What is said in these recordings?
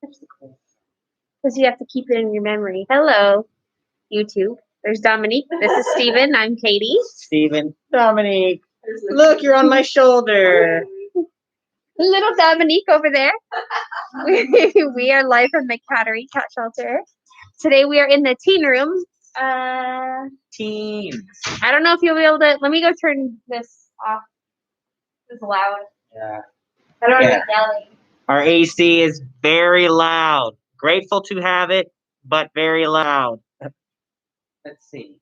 Because you have to keep it in your memory. Hello, YouTube. There's Dominique. This is Steven. I'm Katie. Steven. Dominique. Look, you're on my shoulder. Little Dominique over there. We are live from the Cattery Cat Shelter. Today we are in the teen room. Teens. I don't know if you'll be able to. Let me go turn this off. It's loud. Yeah. I don't want to be yelling. Our AC is very loud. Grateful to have it, but very loud. Let's see.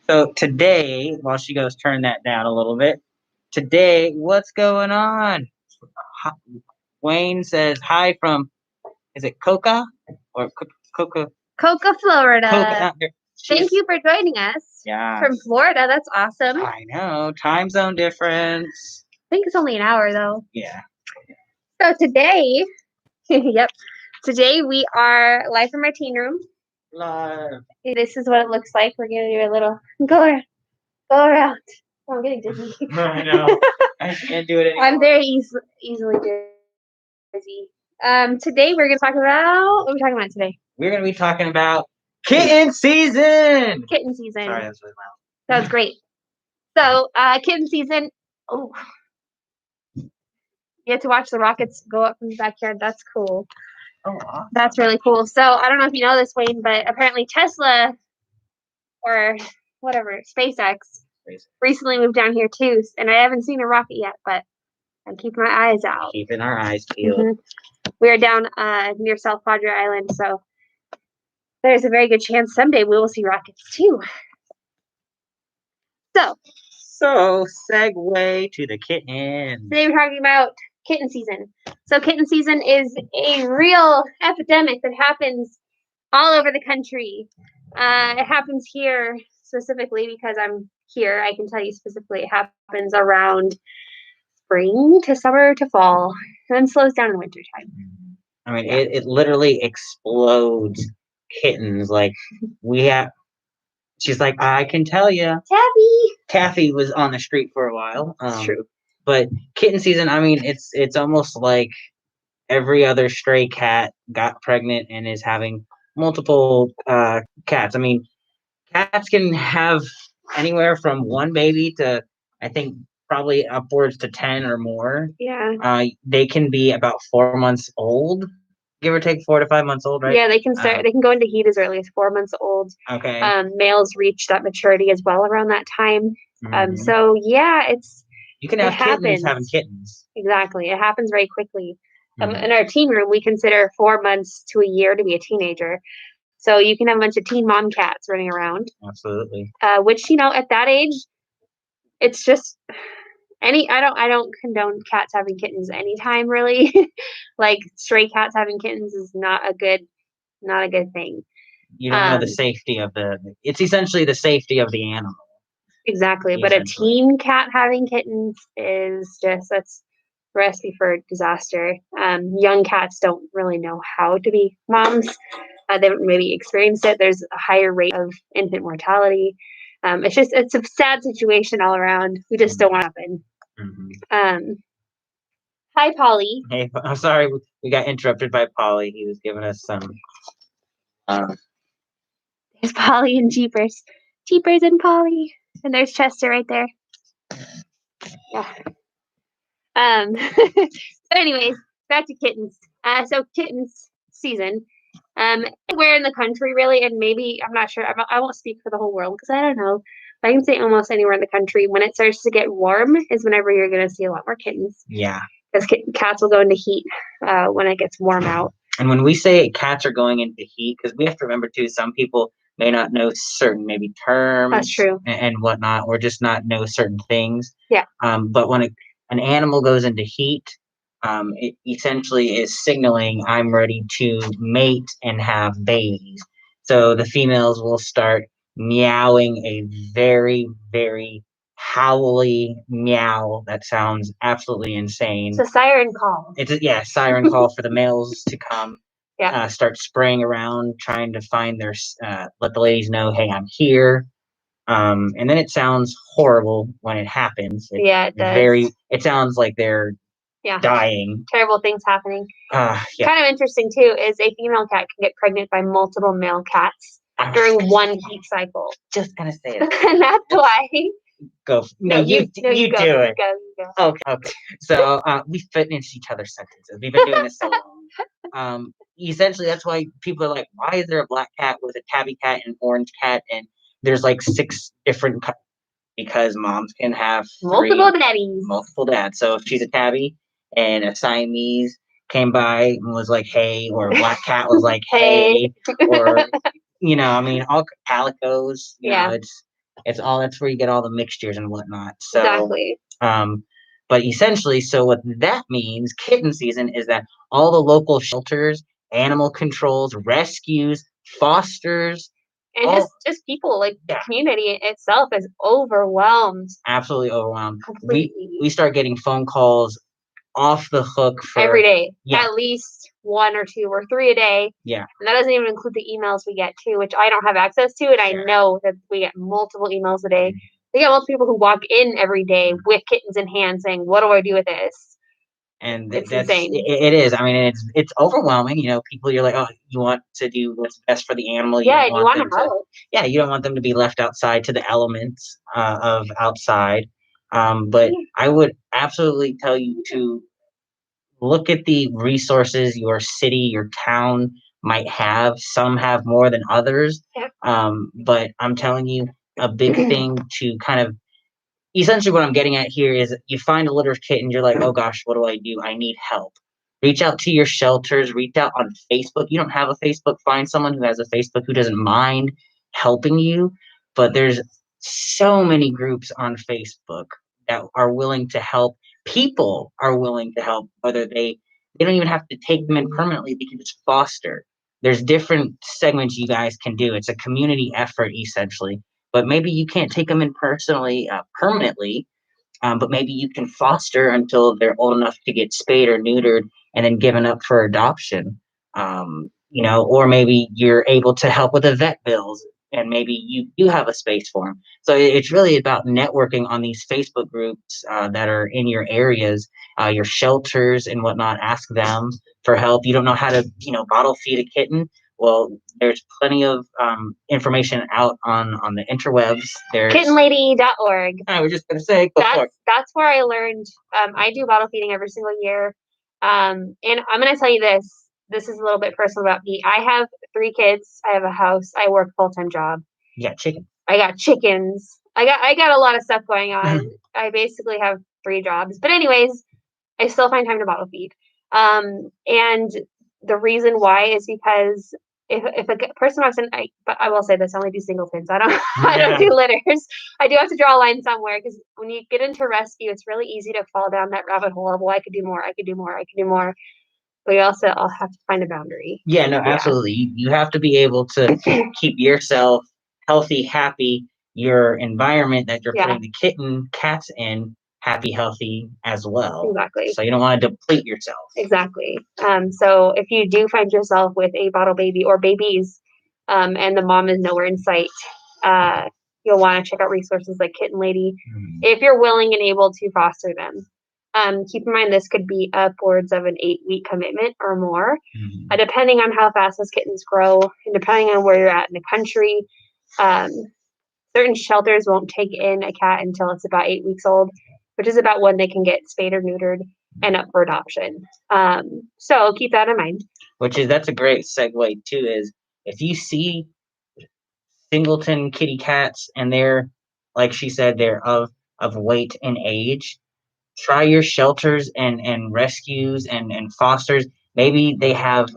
So today, while she goes turn that down a little bit, today, what's going on? Wayne says hi from, is it Coca? Or Coca? Coca, Florida. Coca. Thank you for joining us. Yeah. From Florida. That's awesome. I know. Time zone difference. I think it's only an hour, though. Yeah. So today, yep. Today we are live from our teen room. Live. This is what it looks like. We're gonna do a little go around. Oh, I'm getting dizzy. I know. I can't do it anymore. I'm very easily dizzy. Today we're gonna talk about what are we talking about today? We're gonna be talking about kitten season. Kitten season. Sorry, that's really loud. That was great. So, kitten season. Oh, you get to watch the rockets go up from the backyard. That's cool. Oh, awesome. That's really cool. So I don't know if you know this, Wayne, but apparently Tesla or whatever, SpaceX recently moved down here too. And I haven't seen a rocket yet, but I'm keeping my eyes out. Keeping our eyes peeled. Mm-hmm. We are down near South Padre Island, so there's a very good chance someday we will see rockets too. So segue to the kitten. Today we're talking about kitten season. So kitten season is a real epidemic that happens all over the country. It happens here specifically because I'm here. I can tell you specifically it happens around spring to summer to fall, and then slows down in the wintertime. I mean, it literally explodes kittens. Like, she's like, I can tell you. Taffy was on the street for a while. It's true. But kitten season, I mean, it's almost like every other stray cat got pregnant and is having multiple cats. I mean, cats can have anywhere from one baby to, I think, probably upwards to 10 or more. Yeah. They can be about 4 months old, give or take 4 to 5 months old, right? Yeah, they can start. They can go into heat as early as 4 months old. Okay. Males reach that maturity as well around that time. Mm-hmm. So yeah, you can have kittens having kittens. Exactly, it happens very quickly. In our teen room, we consider 4 months to a year to be a teenager. So you can have a bunch of teen mom cats running around. Absolutely. Which, you know, at that age, it's just I don't condone cats having kittens anytime really. Like stray cats having kittens is not a good thing. You don't know the safety of it's essentially the safety of the animal. Exactly. But a teen cat having kittens is that's recipe for disaster. Young cats don't really know how to be moms. They haven't maybe experienced it. There's a higher rate of infant mortality. It's a sad situation all around. We just don't want to happen. Mm-hmm. Hi, Polly. Hey, I'm sorry we got interrupted by Polly. He was giving us some. There's Polly and Jeepers and Polly, and there's Chester right there. Yeah. So anyways, back to kittens. So kittens season. Anywhere in the country really, and maybe I'm not sure. I won't speak for the whole world because I don't know. But I can say almost anywhere in the country. When it starts to get warm, is whenever you're going to see a lot more kittens. Yeah. Because cats will go into heat when it gets warm out. And when we say cats are going into heat, because we have to remember too, some people may not know certain maybe terms. That's true. And whatnot, or just not know certain things. Yeah. But when an animal goes into heat, it essentially is signaling I'm ready to mate and have babies. So the females will start meowing a very, very howly meow that sounds absolutely insane. It's a siren call. Siren call for the males to come. Yeah. Start spraying around, trying to find let the ladies know, hey, I'm here. And then it sounds horrible when it happens. It does. It sounds like they're dying. Terrible things happening. Yeah. Kind of interesting too is a female cat can get pregnant by multiple male cats during one heat cycle. Just gonna say it. And that's why. Go. No, you do it. Go. Okay. So we finish each other's sentences. We've been doing this so long. Essentially, that's why people are like, why is there a black cat with a tabby cat and orange cat, and there's like 6 different because moms can have multiple dads. So if she's a tabby and a Siamese came by and was like, hey, or a black cat was like, hey, or I mean, all calicos, you know, it's all, that's where you get all the mixtures and whatnot. So, exactly. But essentially, so what that means, kitten season, is that all the local shelters, animal controls, rescues, fosters, and just people, like the community itself is overwhelmed. Absolutely overwhelmed. Completely. We start getting phone calls off the hook for every day. Yeah. At least 1 or 2 or 3 a day. Yeah. And that doesn't even include the emails we get too, which I don't have access to, and I know that we get multiple emails a day. We get multiple people who walk in every day with kittens in hand saying, what do I do with this? And it's insane. It is. I mean, it's overwhelming. People, you're like, oh, you want to do what's best for the animal. You want to help. You don't want them to be left outside to the elements of outside. But I would absolutely tell you to look at the resources your city, your town might have. Some have more than others. But I'm telling you, a big thing to kind of, essentially what I'm getting at here is you find a litter of kittens, you're like, oh gosh, what do? I need help. Reach out to your shelters, reach out on Facebook. You don't have a Facebook, find someone who has a Facebook who doesn't mind helping you. But there's so many groups on Facebook that are willing to help. People are willing to help, whether they don't even have to take them in permanently, they can just foster. There's different segments you guys can do. It's a community effort, essentially. But maybe you can't take them in permanently, but maybe you can foster until they're old enough to get spayed or neutered and then given up for adoption. Or maybe you're able to help with the vet bills, and maybe you do have a space for them. So it's really about networking on these Facebook groups that are in your areas, your shelters and whatnot. Ask them for help. You don't know how to, bottle feed a kitten. Well, there's plenty of information out on the interwebs. There's kittenlady.org. I was just going to say, that's where I learned. I do bottle feeding every single year. And I'm going to tell you this. This is a little bit personal about me. I have 3 kids. I have a house. I work a full-time job. Yeah, chicken. I got chickens. I got a lot of stuff going on. I basically have 3 jobs. But anyways, I still find time to bottle feed. And the reason why is because if a person walks in, but I will say this, I only do singletons. I don't do litters. I do have to draw a line somewhere, because when you get into rescue, it's really easy to fall down that rabbit hole of, well, I could do more. But you also all have to find a boundary. Yeah, no, absolutely. You have to be able to keep yourself healthy, happy, your environment that you're putting the cats in happy, healthy as well. Exactly. So you don't want to deplete yourself. Exactly. So if you do find yourself with a bottle baby or babies, and the mom is nowhere in sight, you'll want to check out resources like Kitten Lady, if you're willing and able to foster them. Keep in mind, this could be upwards of an 8-week commitment or more, depending on how fast those kittens grow and depending on where you're at in the country. Certain shelters won't take in a cat until it's about 8 weeks old, which is about when they can get spayed or neutered and up for adoption. So keep that in mind. That's a great segue too, is if you see singleton kitty cats and they're, like she said, they're of weight and age, try your shelters and rescues and fosters. Maybe they have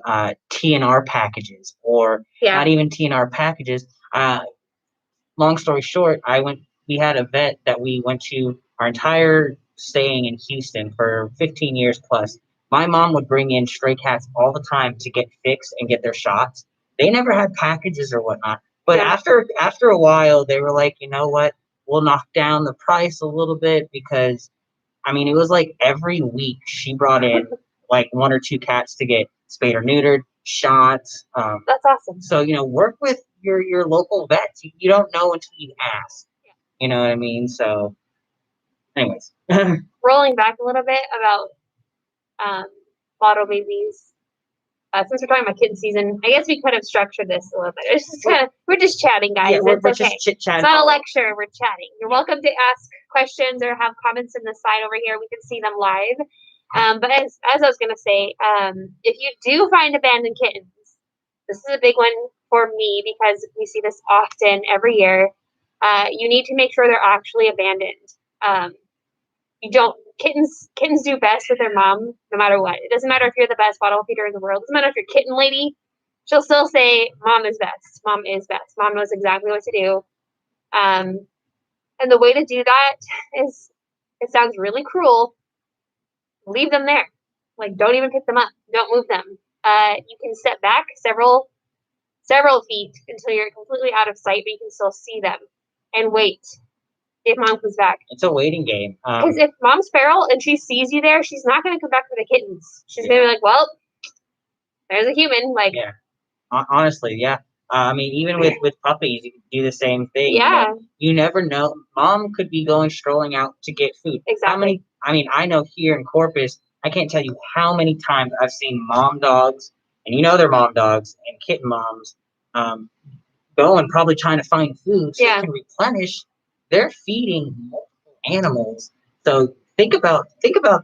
TNR packages, or not even TNR packages. Long story short, we had a vet that we went to our entire staying in Houston for 15 years plus. My mom would bring in stray cats all the time to get fixed and get their shots. They never had packages or whatnot. But after a while, they were like, you know what? We'll knock down the price a little bit, because it was like every week she brought in like 1 or 2 cats to get spayed or neutered, shots. That's awesome. So, work with your local vets. You don't know until you ask. You know what I mean? So, anyways. Rolling back a little bit about bottle babies. Since we're talking about kitten season, I guess we could have structured this a little bit. It's just we're just chatting, guys. Yeah, we're It's okay. just chit-chatting. It's not a lecture. We're chatting. You're welcome to ask questions or have comments in the side over here. We can see them live. But as I was gonna say, if you do find abandoned kittens, this is a big one for me because we see this often every year. You need to make sure they're actually abandoned. You don't kittens do best with their mom no matter what. It doesn't matter if you're the best bottle feeder in the world. It doesn't matter if you're kitten lady. She'll still say mom is best. Mom is best. Mom knows exactly what to do. And the way to do that is, it sounds really cruel. Leave them there. Like, don't even pick them up. Don't move them. You can step back several feet until you're completely out of sight, but you can still see them and wait. If mom comes back. It's a waiting game. Because if mom's feral and she sees you there, she's not going to come back for the kittens. She's going to be like, well, there's a human. Like, yeah. Honestly, yeah. I mean, even with puppies, you can do the same thing. Yeah. You never know. Mom could be strolling out to get food. Exactly. I know here in Corpus, I can't tell you how many times I've seen mom dogs, and they're mom dogs and kitten moms, go and probably trying to find food so they can replenish. They're feeding multiple animals. So think about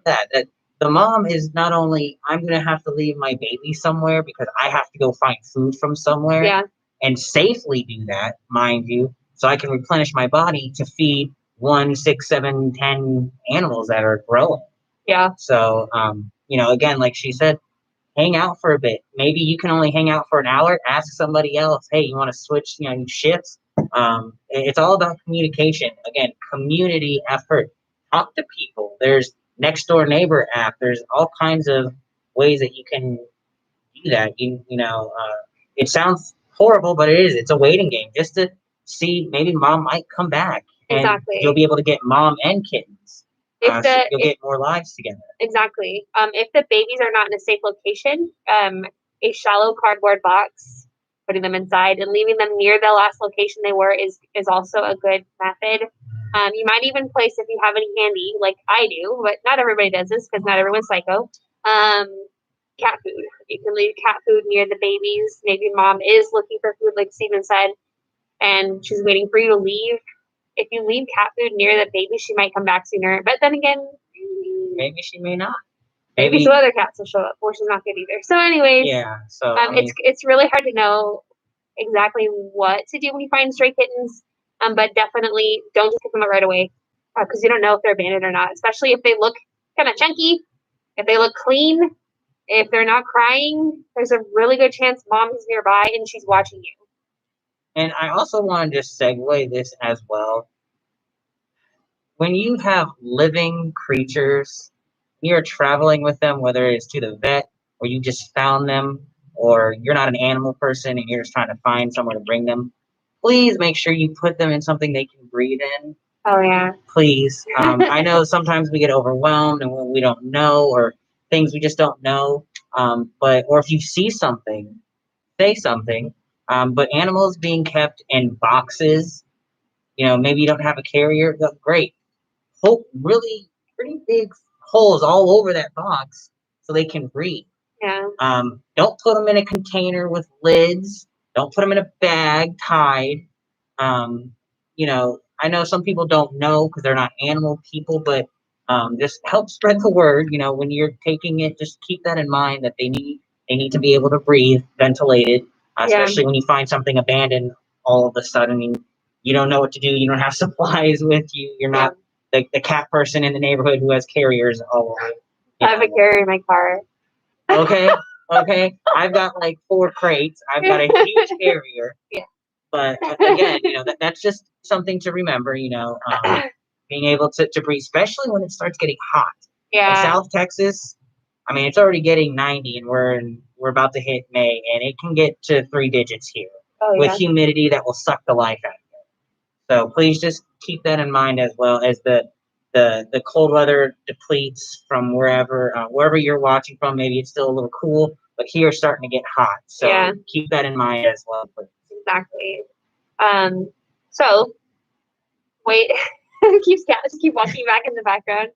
that. That the mom is not only, I'm going to have to leave my baby somewhere because I have to go find food from somewhere and safely do that, mind you, so I can replenish my body to feed 1, 6, 7, 10 animals that are growing. Yeah. So, again, like she said, hang out for a bit. Maybe you can only hang out for an hour. Ask somebody else, hey, you want to switch, shifts? It's all about communication. Again, community effort. Talk to people. There's next door neighbor app. There's all kinds of ways that you can do that. It sounds horrible, but it is. It's a waiting game just to see maybe mom might come back, and you'll be able to get mom and kittens. You'll get more lives together. Exactly. If the babies are not in a safe location, a shallow cardboard box, putting them inside and leaving them near the last location they were is also a good method. You might even place, if you have any handy, like I do, but not everybody does this because not everyone's psycho. Cat food. You can leave cat food near the babies. Maybe mom is looking for food, like Steven said, and she's waiting for you to leave. If you leave cat food near the baby, she might come back sooner. But then again, maybe she may not. Maybe some other cats will show up, or she's not good either. So, anyways, So it's really hard to know exactly what to do when you find stray kittens. But definitely don't just pick them up right away because you don't know if they're abandoned or not. Especially if they look kind of chunky, if they look clean, if they're not crying. There's a really good chance mom is nearby and she's watching you. And I also want to just segue this as well. When you have living creatures, you're traveling with them, whether it's to the vet or you just found them, or you're not an animal person and you're just trying to find somewhere to bring them, please make sure you put them in something they can breathe in. Oh, yeah. Please. I know sometimes we get overwhelmed and we don't know, or things we just don't know. Or if you see something, say something. But animals being kept in boxes, maybe you don't have a carrier, great. Really pretty big holes all over that box so they can breathe. Yeah. Don't put them in a container with lids. Don't put them in a bag tied. I know some people don't know because they're not animal people, but just help spread the word. When you're taking it, just keep that in mind that they need to be able to breathe, ventilated, especially when you find something abandoned all of a sudden and you don't know what to do. You don't have supplies with you. You're not the cat person in the neighborhood who has carriers all over. I have a carrier in my car. Okay. I've got like 4 crates. I've got a huge carrier. Yeah. But again, that's just something to remember. Being able to breathe, especially when it starts getting hot. Yeah. In South Texas, I mean, it's already getting 90, and we're about to hit May, and it can get to 3 digits here with humidity that will suck the life out of you. So please just keep that in mind, as well as the cold weather depletes from wherever you're watching from. Maybe it's still a little cool, but here it's starting to get hot. So keep that in mind as well, please. Exactly. So wait, keep walking back in the background.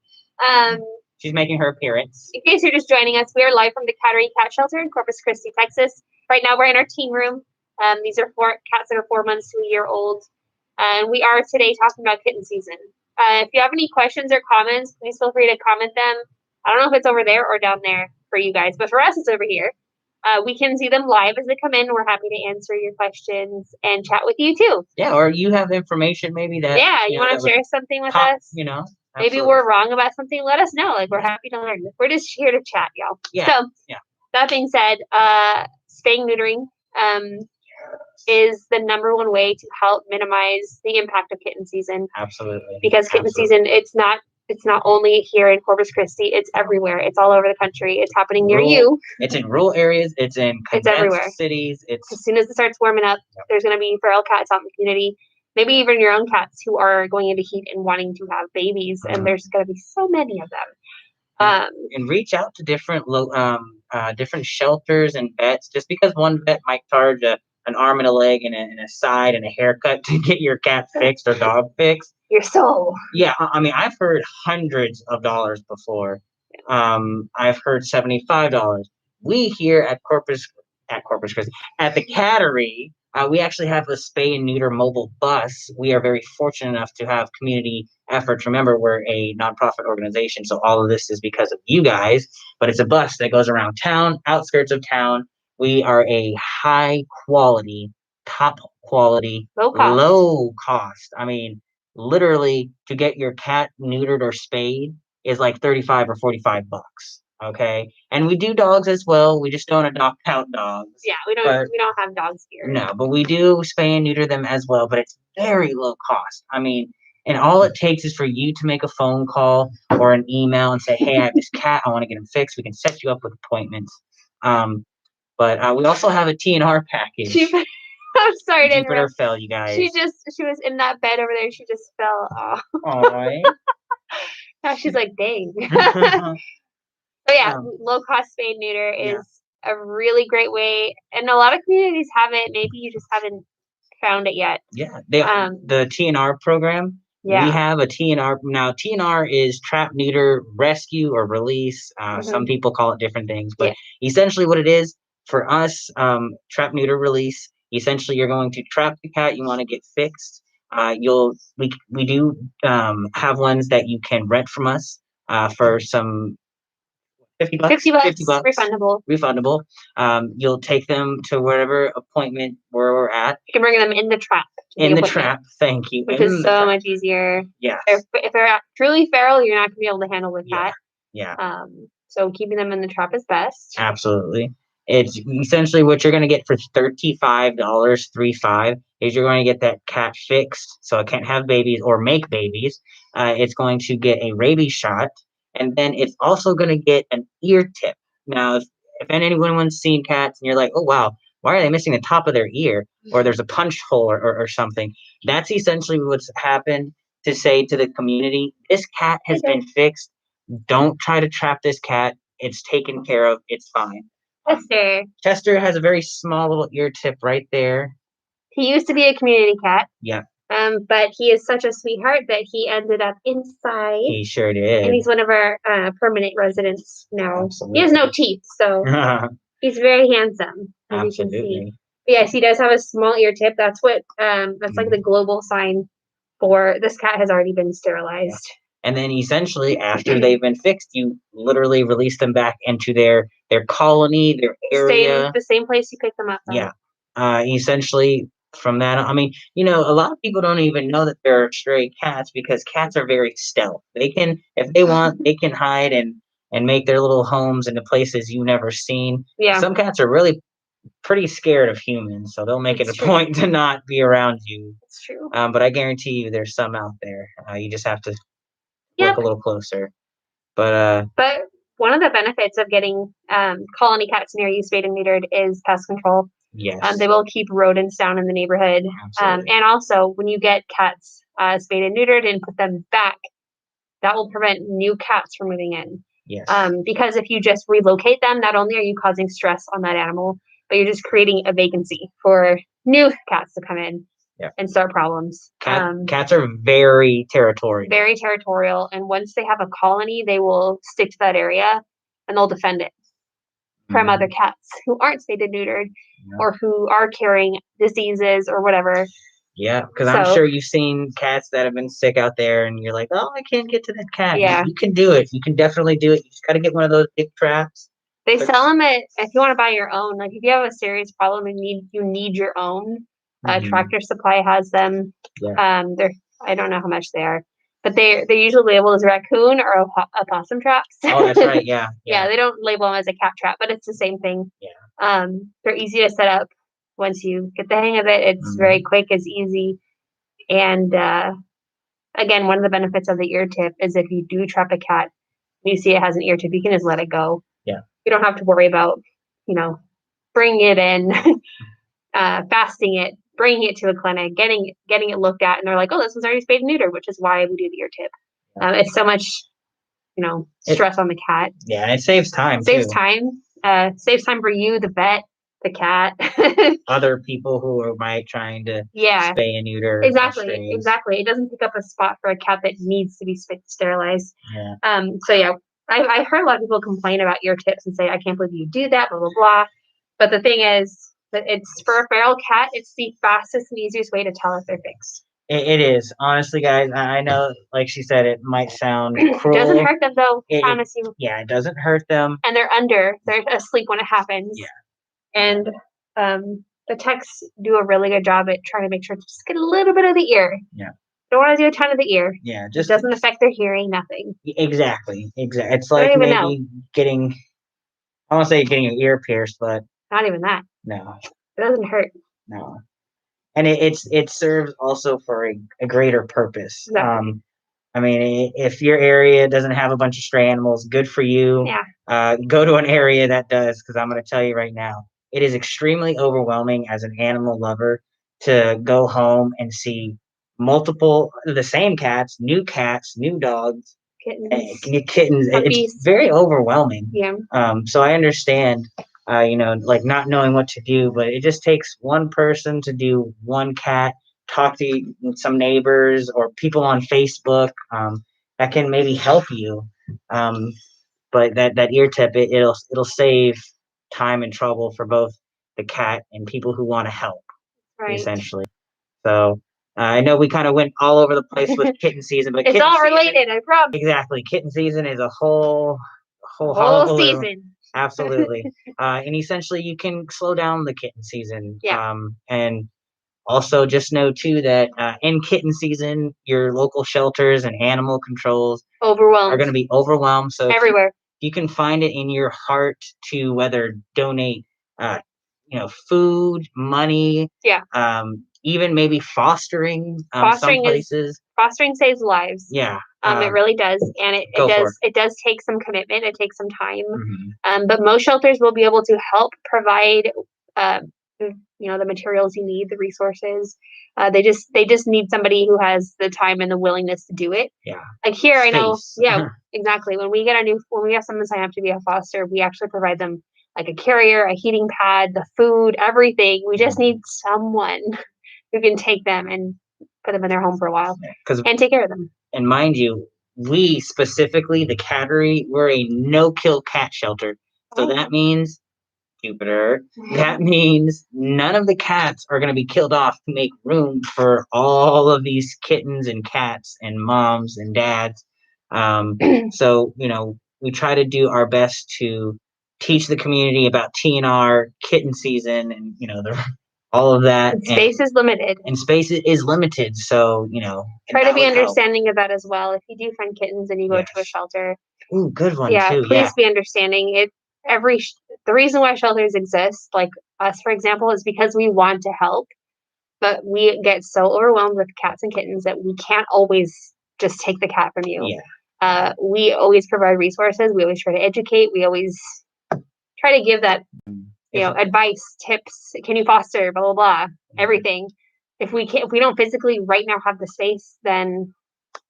She's making her appearance. In case you're just joining us, we are live from the Cattery Cat Shelter in Corpus Christi, Texas. Right now, we're in our team room. These are cats that are 4 months to a year old. And we are today talking about kitten season. If you have any questions or comments, please feel free to comment them. I don't know if it's over there or down there for you guys, but for us, it's over here. We can see them live as they come in. We're happy to answer your questions and chat with you too. Yeah, or you have information maybe that you want to share something with us. Absolutely. Maybe we're wrong about something. Let us know. Like, we're happy to learn. We're just here to chat, y'all. Yeah. So that being said, spaying neutering is the #1 way to help minimize the impact of kitten season. Absolutely. Because kitten season, it's not only here in Corpus Christi, it's everywhere. It's all over the country. It's happening near you. It's in rural areas. It's in everywhere. Cities. As soon as it starts warming up, there's going to be feral cats out in the community. Maybe even your own cats who are going into heat and wanting to have babies, and there's going to be so many of them. And reach out to different different shelters and vets. Just because one vet might charge an arm and a leg and a side and a haircut to get your cat fixed or dog fixed. Your soul. Yeah, I mean, I've heard hundreds of dollars before. I've heard $75. We here at Corpus Christi, at the Cattery, we actually have a spay and neuter mobile bus. We are very fortunate enough to have community efforts. Remember, we're a nonprofit organization, so all of this is because of you guys. But it's a bus that goes around town, outskirts of town. We are a high quality, top quality, low cost. I mean, literally, to get your cat neutered or spayed is like 35 or 45 bucks. Okay, and we do dogs as well. We just don't adopt out dogs. Yeah, we don't have dogs here. No, but we do spay and neuter them as well. But it's very low cost. I mean, and all it takes is for you to make a phone call or an email and say, "Hey, I have this cat. I want to get him fixed." We can set you up with appointments. But we also have a TNR package. I'm sorry to Jupiter fell, you guys. She was in that bed over there. She just fell off. Aww. Now she's like, dang. So low cost spay and neuter is a really great way, and a lot of communities have it. Maybe you just haven't found it yet. Yeah, the TNR program. Yeah. We have a TNR now. TNR is trap, neuter, rescue, or release. Some people call it different things, but essentially what it is for us, trap, neuter, release. Essentially, you're going to trap the cat you want to get fixed. We do have ones that you can rent from us for some $50. Refundable. You'll take them to whatever appointment where we're at. You can bring them in the trap. In the trap, thank you. Which is so much easier. Yeah. If they're truly feral, you're not going to be able to handle the cat. Yeah. So keeping them in the trap is best. Absolutely. It's essentially what you're going to get for $35, 35 is you're going to get that cat fixed so it can't have babies or make babies. It's going to get a rabies shot, and then it's also going to get an ear tip. Now, if anyone's seen cats and you're like, oh, wow, why are they missing the top of their ear? Or there's a punch hole or something. That's essentially what's happened to say to the community, this cat has been fixed. Don't try to trap this cat. It's taken care of. It's fine. Chester has a very small little ear tip right there. He used to be a community cat. Yeah. But he is such a sweetheart that he ended up inside. He sure did. And he's one of our permanent residents now. Absolutely. He has no teeth, so he's very handsome, as you can see. But yes, he does have a small ear tip. That's what that's like the global sign for this cat has already been sterilized. Yeah. And then essentially, after they've been fixed, you literally release them back into their colony, their area. The same place you picked them up from. Yeah. Essentially, from that, I mean, a lot of people don't even know that there are stray cats because cats are very stealth. They can, if they want, they can hide and make their little homes into places you've never seen. Yeah. Some cats are really pretty scared of humans, so they'll make it a point to not be around you. It's true. But I guarantee you there's some out there. You just have to look a little closer. But one of the benefits of getting colony cats near you spayed and neutered is pest control. Yes. They will keep rodents down in the neighborhood. And also, when you get cats spayed and neutered and put them back, that will prevent new cats from moving in. Yes. Because if you just relocate them, not only are you causing stress on that animal, but you're just creating a vacancy for new cats to come in. and start problems. Cats are very territorial. Very territorial, and once they have a colony, they will stick to that area and they'll defend it from other cats who aren't spayed and neutered or who are carrying diseases or whatever. Yeah, because I'm sure you've seen cats that have been sick out there, and you're like, "Oh, I can't get to that cat." Yeah, you can do it. You can definitely do it. You just got to get one of those big traps. They sell them if you want to buy your own. Like if you have a serious problem and you need your own, Tractor Supply has them. Yeah. They're I don't know how much they are, but they're usually labeled as raccoon or opossum traps. Oh, that's right. Yeah. Yeah, they don't label them as a cat trap, but it's the same thing. Yeah. They're easy to set up once you get the hang of it. It's very quick, it's easy, and again, one of the benefits of the ear tip is if you do trap a cat, you see it has an ear tip, you can just let it go. Yeah. You don't have to worry about, bringing it in, fasting it, bringing it to a clinic, getting it looked at, and they're like, oh, this one's already spayed and neutered, which is why we do the ear tip. It's so much, stress on the cat. Yeah, and it saves time Saves too. Saves time for you, the vet, the cat. Other people who are trying to spay and neuter. Exactly. It doesn't take up a spot for a cat that needs to be sterilized. Yeah. I've heard a lot of people complain about ear tips and say, I can't believe you do that, blah, blah, blah. But the thing is that it's for a feral cat, it's the fastest and easiest way to tell if they're fixed. It is. Honestly, guys, I know, like she said, it might sound cruel. It doesn't hurt them, though, I promise you. Yeah, it doesn't hurt them. And they're asleep when it happens. Yeah. And the techs do a really good job at trying to make sure to just get a little bit of the ear. Yeah. Don't want to do a ton of the ear. Yeah. It doesn't affect their hearing, nothing. Exactly. It's like maybe getting, I want to say getting an ear pierced, but not even that. No. It doesn't hurt. No. And it serves also for a greater purpose. Exactly. I mean, if your area doesn't have a bunch of stray animals, good for you. Yeah. Go to an area that does, because I'm going to tell you right now, it is extremely overwhelming as an animal lover to go home and see the same cats, new dogs, kittens. It's very overwhelming. Yeah. So I understand, like not knowing what to do, but it just takes one person to do one cat. Talk to some neighbors or people on Facebook that can maybe help you. But that ear tip, it'll save time and trouble for both the cat and people who want to help, essentially. So I know we kind of went all over the place with kitten season, but it's all related, I promise. Exactly. Kitten season is a whole season. Absolutely. And essentially you can slow down the kitten season. Yeah. And also, just know too that in kitten season, your local shelters and animal controls are going to be overwhelmed. So everywhere, you can find it in your heart to whether donate, food, money, even maybe fostering. Some places fostering saves lives. Yeah, it really does, and it does take some commitment. It takes some time. Mm-hmm. But most shelters will be able to help provide. The materials you need, the resources. They just need somebody who has the time and the willingness to do it. Yeah. Like here, I know. Yeah, exactly. When we have someone sign up to be a foster, we actually provide them like a carrier, a heating pad, the food, everything. We just need someone who can take them and put them in their home for a while and take care of them. And mind you, we specifically, the Cattery, we're a no-kill cat shelter. So that means Jupiter. That means none of the cats are going to be killed off to make room for all of these kittens and cats and moms and dads. So, we try to do our best to teach the community about TNR, kitten season, and, all of that. And space is limited. And space is limited. So, try to be understanding of that as well. If you do find kittens and you go to a shelter. Ooh, good one too. Please be understanding. The reason why shelters exist, like us, for example, is because we want to help, but we get so overwhelmed with cats and kittens that we can't always just take the cat from you. Yeah. We always provide resources. We always try to educate. We always try to give that, advice, tips. Can you foster? Blah blah blah. Everything. If we don't physically right now have the space, then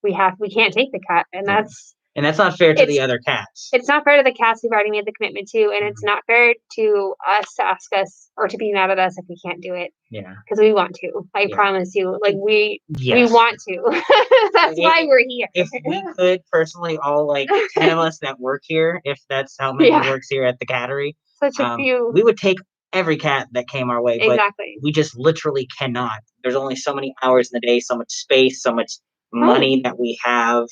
we can't take the cat, and that's And that's not fair to the other cats. It's not fair to the cats we've already made the commitment to, and it's not fair to us to ask us or to be mad at us if we can't do it. Yeah. Because we want to. I promise you. Like, we want to. That's why we're here. If we could personally, all like 10 of us that work here, if that's how many works here at the Cattery, such a few. We would take every cat that came our way. Exactly. But we just literally cannot. There's only so many hours in the day, so much space, so much money that we have.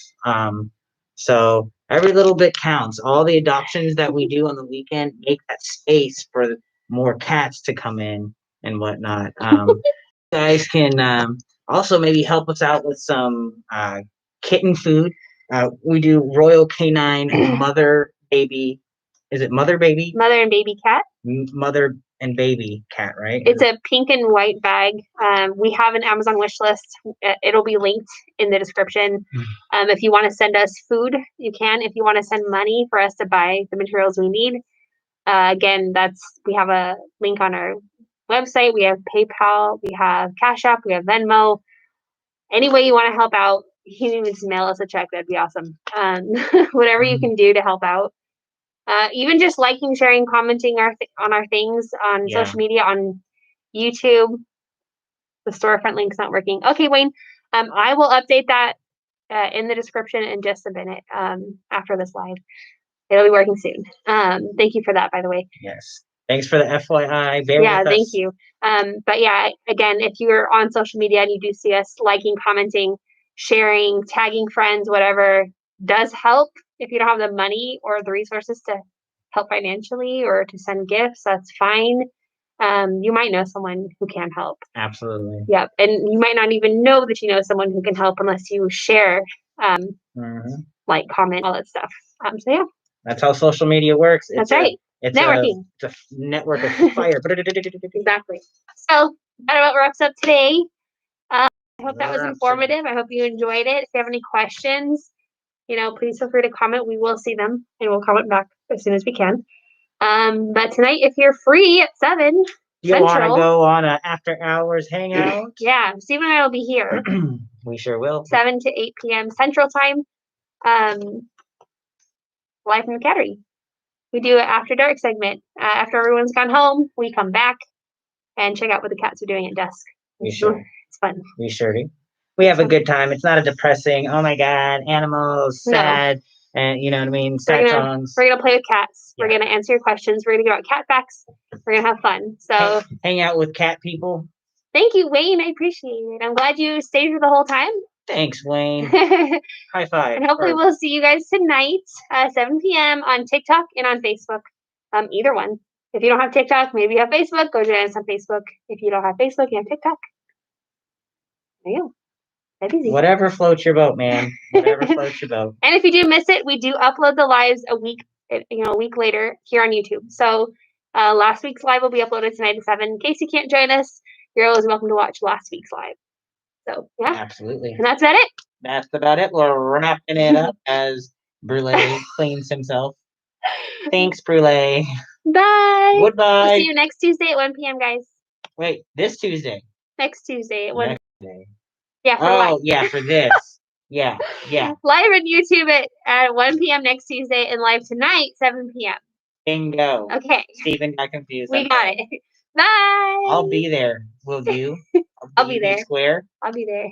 So every little bit counts. All the adoptions that we do on the weekend make that space for more cats to come in and whatnot. You guys can also maybe help us out with some kitten food. We do Royal Canine Mother Baby. Is it Mother Baby? Mother and Baby Cat. Mother and Baby Cat, right? It's a pink and white bag. We have an Amazon wish list. It'll be linked in the description. If you want to send us food, you can. If you want to send money for us to buy the materials we need, again, we have a link on our website. We have PayPal. We have Cash App. We have Venmo. Any way you want to help out, you can even just mail us a check. That'd be awesome. Whatever you can do to help out. Even just liking, sharing, commenting on our things on social media, on YouTube. The storefront link's not working. Okay, Wayne. I will update that in the description in just a minute after this live. It'll be working soon. Thank you for that, by the way. Yes. Thanks for the FYI. Bear with us. Thank you. But yeah, again, if you're on social media and you do see us liking, commenting, sharing, tagging friends, whatever does help. If you don't have the money or the resources to help financially or to send gifts, that's fine. You might know someone who can help. Absolutely. Yep. And you might not even know that you know someone who can help unless you share, like, comment, all that stuff. So yeah. That's how social media works. That's right. It's networking. It's a network of fire. Exactly. So that about wraps up today. I hope that was informative. I hope you enjoyed it. If you have any questions, please feel free to comment. We will see them and we'll comment back as soon as we can. But tonight, if you're free at 7 you want to go on an after hours hangout? Yeah, Stephen and I will be here. We sure will. 7 to 8 p.m. Central Time. Live from the Cattery. We do an after dark segment. After everyone's gone home, we come back and check out what the cats are doing at dusk. It's fun. We sure do. We have a good time. It's not a depressing, oh my God, animals, sad, and you know what I mean, sad songs. We're going to play with cats. We're going to answer your questions. We're going to go out cat facts. We're going to have fun. So hang out with cat people. Thank you, Wayne. I appreciate it. I'm glad you stayed for the whole time. Thanks, Wayne. High five. And hopefully we'll see you guys tonight at 7 p.m. on TikTok and on Facebook. Either one. If you don't have TikTok, maybe you have Facebook. Go join us on Facebook. If you don't have Facebook, you have TikTok. There you go. That's easy. Whatever floats your boat, man. Whatever floats your boat. And if you do miss it, we do upload the lives a week later here on YouTube. So last week's live will be uploaded tonight at 7. In case you can't join us, you're always welcome to watch last week's live. So yeah. Absolutely. And that's about it. That's about it. We're wrapping it up as Brule cleans himself. Thanks, Brule. Bye. Goodbye. We'll see you next Tuesday at 1 p.m., guys. Wait, this Tuesday? Next Tuesday at 1 next day. Yeah, for live. Yeah, for this. Yeah. Live on YouTube at 1 p.m. next Tuesday and live tonight, 7 p.m. Bingo. Okay. Stephen got confused. We got it. Bye. I'll be there. Will you? I'll be there. Square? I'll be there.